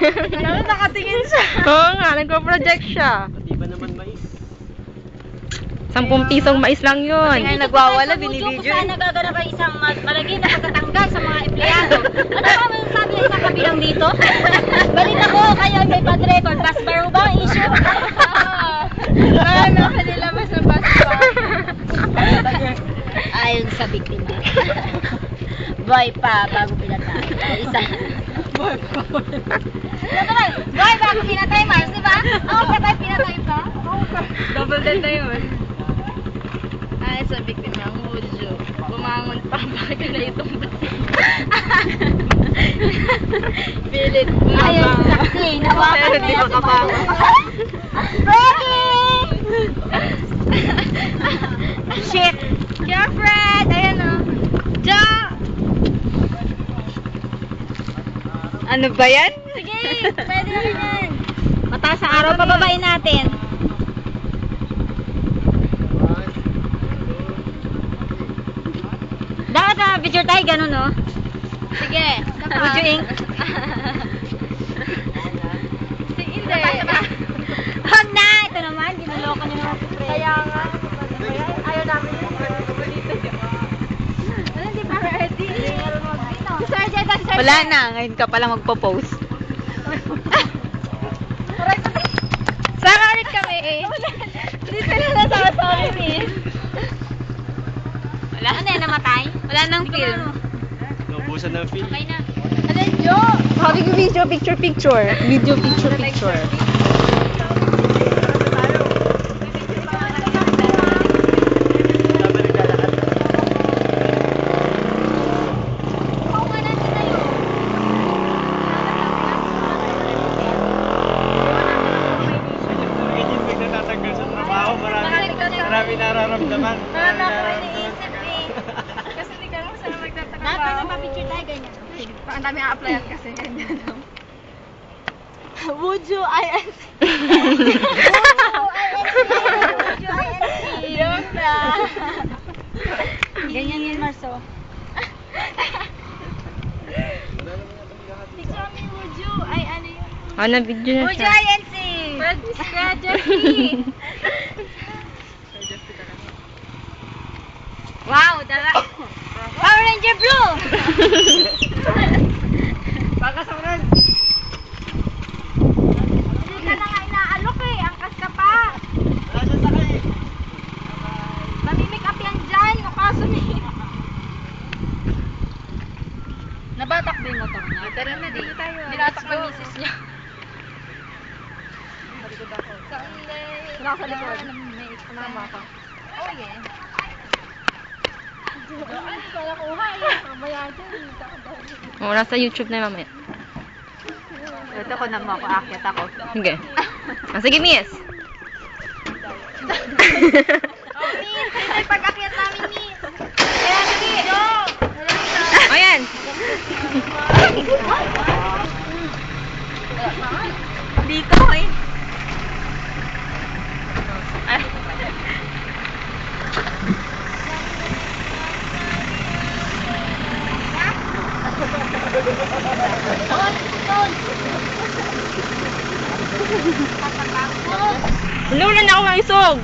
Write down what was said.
Ano, nakatingin siya. Oo nga, nagpo-project siya. Pati ba naman mais? 10 pisong mais lang yun. Ay, nagwawala, Kung binibidyo. saan nagaganap ang isang malagay na pagkatanggal sa mga empleyado. Ano ba ang sabi ng isang kabilang dito? Balita ko, kayo ay may bad record. Bus bar ba ang issue? Ano, kanilabas ng bus bar. Ayon sa biktima. Boy pa, bago pinatay. Isa. Boy pa. Boy, bago pinatay, Mars, di ba? Ako patay, pinatay ka? Double dead na yun. Ay, sa biktima ng Woodjo. Bumangon pa, bakit na itong pilit Ayon bumabang. sa saksi, nawakan Pero na di yan pa si kapawa. Breaking! Shit! Kaya Fred, ayan o. Ja! Ano ba yan? Sige, pwede na rin yan. Mataas ang araw, pababain natin. Dapat na video tayo, ganun, no? Sige. Video ink. Hindi. Huwag na! Ito naman, ginuloko niyo naman si Fred. Kaya nga. Ayaw namin yun. Ano, di ba ready? Si Sergeant, si Sergeant. Wala na, ngayon ka palang magpo-post. Saan ulit kami eh? Dito na nasasabi eh. Wala. Ano yan, namatay? Wala nang film. Naubusan ng film. Okay na. Ano Jo? Sabi ko video, picture. Video, picture. Sabi naglalakad. Agent, pag natatanggal sa trabaho, marami nararamdaman. Marami ako iniisip eh. Kasi di ka lang sana magtatrabaho. Dapat na pa-picture tayo ganyan. Ang dami a-applyan kasi. Would you INC? Joke na. Ganyan yun, Marso. Picture me, would you? Ay, ano yun? Ano, video na Would you siya. INC? Wow, dala. Power Ranger Blue! Pagkasaran. Hindi ka na nga inaalok eh. Angkas ka pa. Nasa sakay. Mamimik up yan dyan. Makaso ni. Nabatak ba yung motor niya? Tara na, di tayo. Nilatak ng misis niya. Sunday. Wala ka sa likod. May kumama ka. Oh, yeah. Ay, kala ko yan. Mamaya dyan. Oo, nasa YouTube na mamaya. Ito ko na mo ako. Akit ako. Sige. Sige, miss. Oh, miss. Ito yung pag-akyat namin, miss. Kaya, sige. Ayan. Dito eh. Ay. Lulan ako ng isog.